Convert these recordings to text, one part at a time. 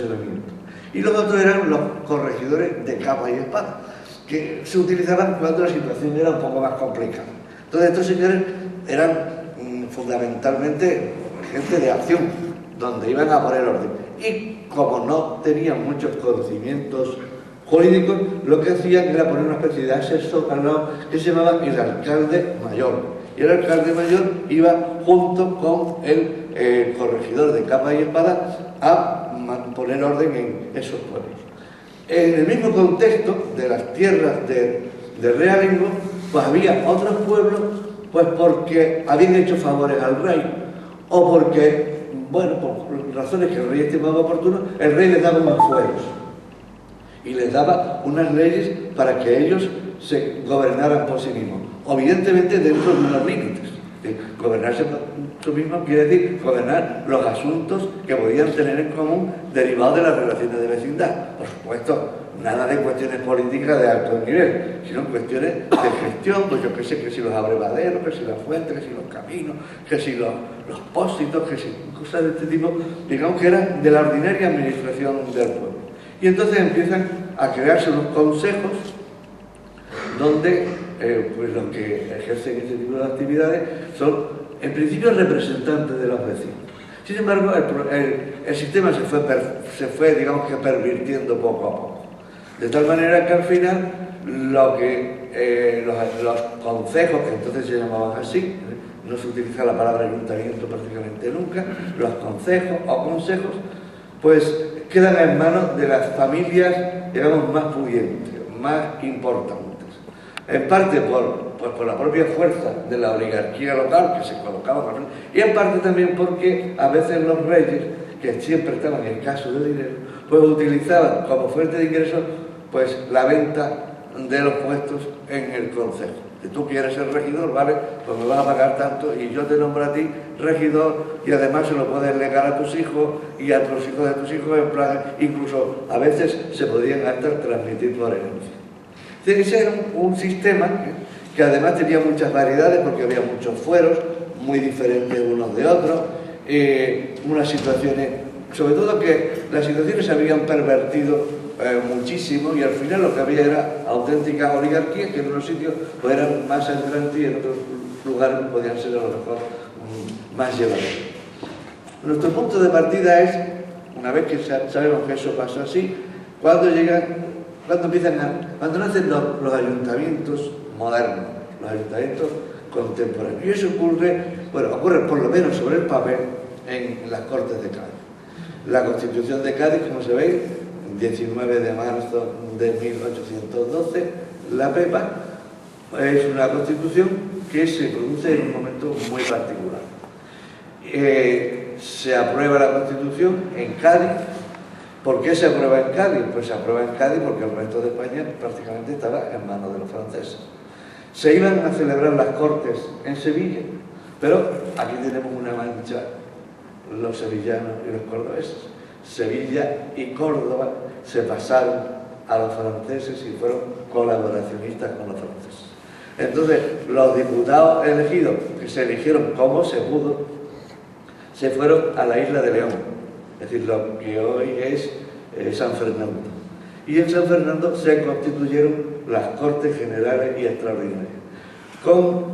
funcionamiento. Y los otros eran los corregidores de capa y espada, que se utilizaban cuando la situación era un poco más complicada. Entonces estos señores eran fundamentalmente gente de acción, donde iban a poner orden. Y como no tenían muchos conocimientos jurídicos, lo que hacían era poner una especie de asesor al lado que se llamaba el alcalde mayor. Y el alcalde mayor iba junto con el corregidor de capa y espada a poner orden en esos pueblos. En el mismo contexto de las tierras de realengo, pues había otros pueblos, pues porque habían hecho favores al rey, o porque, bueno, por razones que el rey estimaba oportunas, el rey les daba unos fueros y les daba unas leyes para que ellos se gobernaran por sí mismos, evidentemente dentro de unos límites. Gobernarse por sí mismo quiere decir gobernar los asuntos que podían tener en común derivados de las relaciones de vecindad. Por supuesto, nada de cuestiones políticas de alto nivel, sino cuestiones de gestión, pues yo qué sé, que si los abrevaderos, que si las fuentes, que si los caminos, que si los pósitos, que si cosas de este tipo, digamos que eran de la ordinaria administración del pueblo. Y entonces empiezan a crearse unos consejos donde pues los que ejercen este tipo de actividades son, en principio, representantes de los vecinos. Sin embargo, el sistema se fue, digamos que, pervirtiendo poco a poco. De tal manera que al final, los consejos, que entonces se llamaban así, no se utiliza la palabra ayuntamiento prácticamente nunca, los consejos o consejos, pues quedan en manos de las familias, digamos, más pudientes, más importantes. En parte por la propia fuerza de la oligarquía local que se colocaba, y en parte también porque a veces los reyes, que siempre estaban en caso de dinero, pues utilizaban como fuente de ingresos pues la venta de los puestos en el concejo. Si tú quieres ser regidor, vale, pues me vas a pagar tanto y yo te nombro a ti regidor y además se lo puedes legar a tus hijos y a los hijos de tus hijos, en plan, incluso a veces se podían hasta transmitir por herencia. Ese era un sistema que además tenía muchas variedades porque había muchos fueros, muy diferentes unos de otros, unas situaciones, sobre todo que las situaciones se habían pervertido muchísimo y al final lo que había era auténticas oligarquías que en unos sitios pues, eran más entrantes y en otros lugares podían ser a lo mejor más llevaderos. Nuestro punto de partida es, una vez que sabemos que eso pasa así, cuando nacen los ayuntamientos modernos, los ayuntamientos contemporáneos. Y eso ocurre por lo menos sobre el papel en las Cortes de Cádiz. La Constitución de Cádiz, como se ve, 19 de marzo de 1812, la PEPA, es una constitución que se produce en un momento muy particular. Se aprueba la Constitución en Cádiz. ¿Por qué se aprueba en Cádiz? Pues se aprueba en Cádiz porque el resto de España prácticamente estaba en manos de los franceses. Se iban a celebrar las Cortes en Sevilla, pero aquí tenemos una mancha, los sevillanos y los cordobeses. Sevilla y Córdoba se pasaron a los franceses y fueron colaboracionistas con los franceses. Entonces, los diputados elegidos, que se eligieron como se pudo, se fueron a la isla de León. Es decir, lo que hoy es San Fernando. Y en San Fernando se constituyeron las Cortes Generales y Extraordinarias.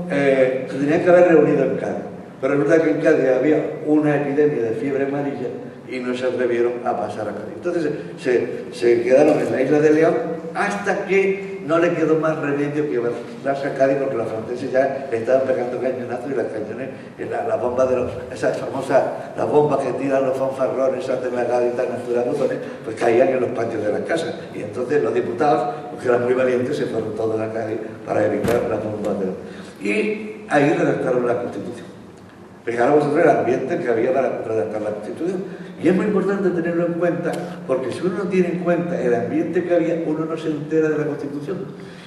Se tenían que haber reunido en Cádiz, pero resulta que en Cádiz había una epidemia de fiebre amarilla y no se atrevieron a pasar a Cádiz. Entonces se quedaron en la isla de León hasta que no le quedó más remedio que darse a Cádiz porque los franceses ya estaban pegando cañonazos y las cañones, la bomba de esas famosas, las bombas que tiran los fanfarrones antes de la gadita naturales, pues caían en los patios de las casas. Y entonces los diputados, que eran muy valientes, se fueron todos a Cádiz para evitar las bombas y ahí redactaron la Constitución. Fijaros vosotros el ambiente que había para redactar la Constitución. Y es muy importante tenerlo en cuenta, porque si uno no tiene en cuenta el ambiente que había, uno no se entera de la Constitución.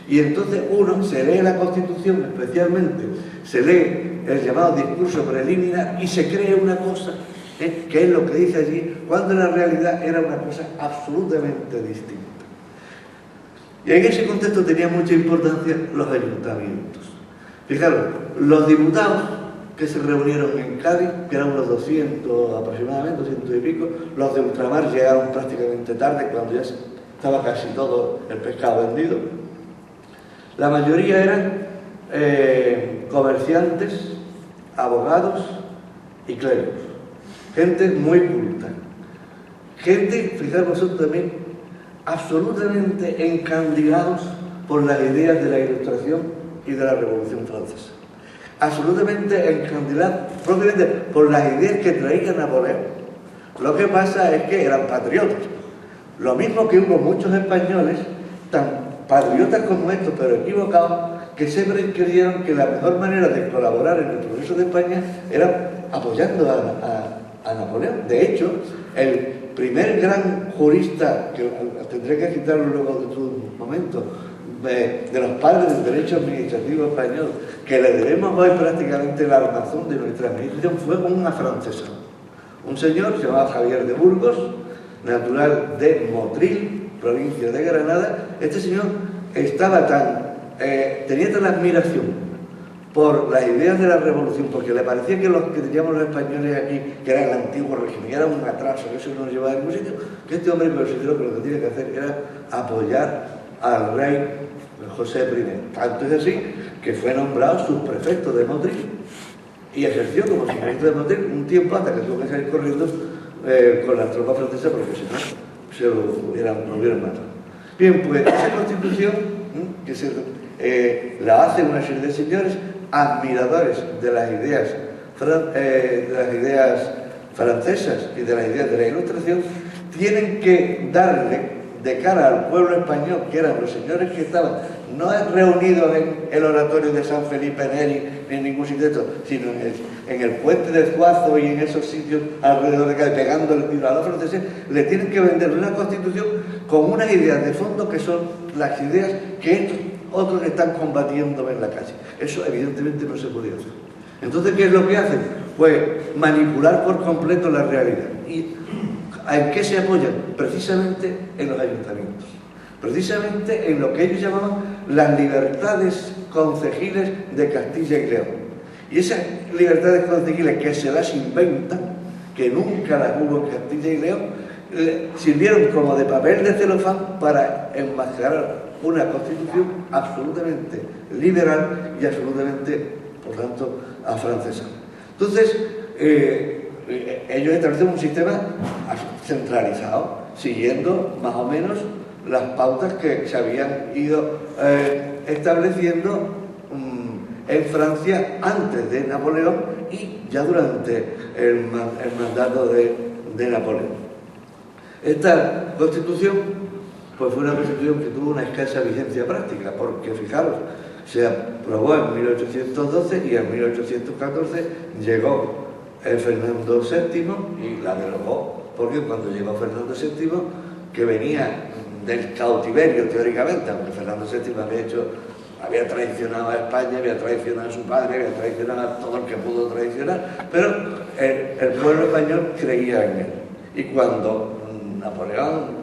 Y entonces uno se lee la Constitución, especialmente se lee el llamado discurso preliminar y se cree una cosa, que es lo que dice allí, cuando en la realidad era una cosa absolutamente distinta. Y en ese contexto tenía mucha importancia los ayuntamientos. Fijaros, los diputados que se reunieron en Cádiz, que eran unos 200 aproximadamente, 200 y pico. Los de ultramar llegaron prácticamente tarde, cuando ya estaba casi todo el pescado vendido. La mayoría eran comerciantes, abogados y clérigos, gente muy culta, gente, fijaros vosotros también, absolutamente encandilados por las ideas de la Ilustración y de la Revolución Francesa, absolutamente encandilados propiamente por las ideas que traía Napoleón. Lo que pasa es que eran patriotas, lo mismo que hubo muchos españoles tan patriotas como estos, pero equivocados, que siempre creyeron que la mejor manera de colaborar en el progreso de España era apoyando a Napoleón. De hecho, el primer gran jurista, que tendré que citarlo luego de su momento, de los padres del derecho administrativo español, que le debemos hoy prácticamente la armazón de nuestra administración, fue un afrancesado. Un señor que se llamaba Javier de Burgos, natural de Motril, provincia de Granada. Este señor estaba tenía tan admiración por las ideas de la revolución, porque le parecía que los que teníamos los españoles aquí, que era el antiguo régimen, era un atraso, que eso no nos llevaba a ningún sitio, que este hombre consideró que lo que tenía que hacer era apoyar al rey José I. Tanto es así que fue nombrado subprefecto de Motril y ejerció como subprefecto de Motril un tiempo hasta que tuvo que salir corriendo con las tropas francesas, porque si no se lo hubieran matado. Bien, pues esa constitución que la hacen una serie de señores admiradores de las ideas francesas y de las ideas de la Ilustración, tienen que darle de cara al pueblo español, que eran los señores que estaban no reunidos en el oratorio de San Felipe Neri ni en ningún sitio de esto, sino en el puente de Zuazo y en esos sitios alrededor de Cádiz, pegando el tiro a los franceses, le tienen que vender una constitución con unas ideas de fondo que son las ideas que estos otros están combatiendo en la calle. Eso evidentemente no se podía hacer. Entonces, ¿qué es lo que hacen? Pues manipular por completo la realidad. ¿Y en qué se apoyan? Precisamente en los ayuntamientos, precisamente en lo que ellos llamaban las libertades concejiles de Castilla y León. Y esas libertades concejiles que se las inventan, que nunca las hubo en Castilla y León, sirvieron como de papel de celofán para enmascarar una constitución absolutamente liberal y absolutamente, por tanto, afrancesada. Entonces, ellos establecen un sistema centralizado, siguiendo más o menos las pautas que se habían ido estableciendo en Francia antes de Napoleón y ya durante el mandato de Napoleón. Esta constitución pues fue una constitución que tuvo una escasa vigencia práctica, porque fijaros, se aprobó en 1812 y en 1814 llegó Fernando VII y la derogó, porque cuando llegó Fernando VII, que venía del cautiverio teóricamente, aunque Fernando VII había traicionado a España, había traicionado a su padre, había traicionado a todo el que pudo traicionar, pero el pueblo español creía en él. Y cuando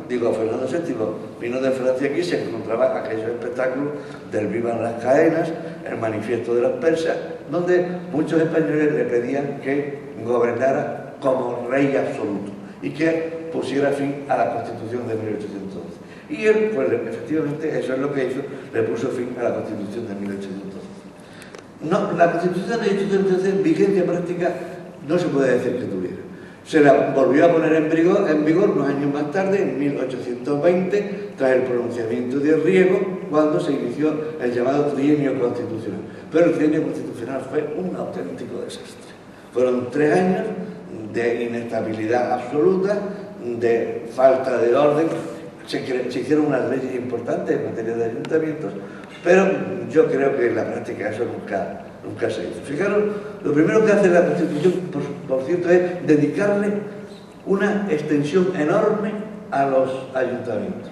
Fernando VII vino de Francia aquí, se encontraba aquellos espectáculos del Vivan las Cadenas, el manifiesto de los persas, donde muchos españoles le pedían que gobernara como rey absoluto y que pusiera fin a la Constitución de 1812. Y él, pues efectivamente, eso es lo que hizo, le puso fin a la Constitución de 1812. No, la Constitución de 1812 en vigencia práctica no se puede decir que tuviera. Se la volvió a poner en vigor unos años más tarde, en 1820, tras el pronunciamiento de Riego, cuando se inició el llamado trienio constitucional. Pero el trienio constitucional fue un auténtico desastre. Fueron 3 años de inestabilidad absoluta, de falta de orden. Se hicieron unas leyes importantes en materia de ayuntamientos, pero yo creo que en la práctica eso nunca se hizo. Fijaros, lo primero que hace la Constitución, por cierto, es dedicarle una extensión enorme a los ayuntamientos.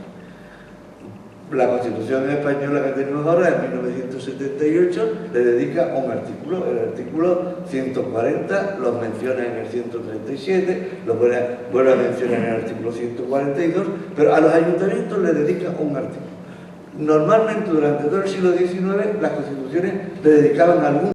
La Constitución española que tenemos ahora, en 1978, le dedica un artículo. El artículo 140 los menciona en el 137, lo vuelve a mencionar en el artículo 142, pero a los ayuntamientos le dedica un artículo. Normalmente, durante todo el siglo XIX, las constituciones le dedicaban algún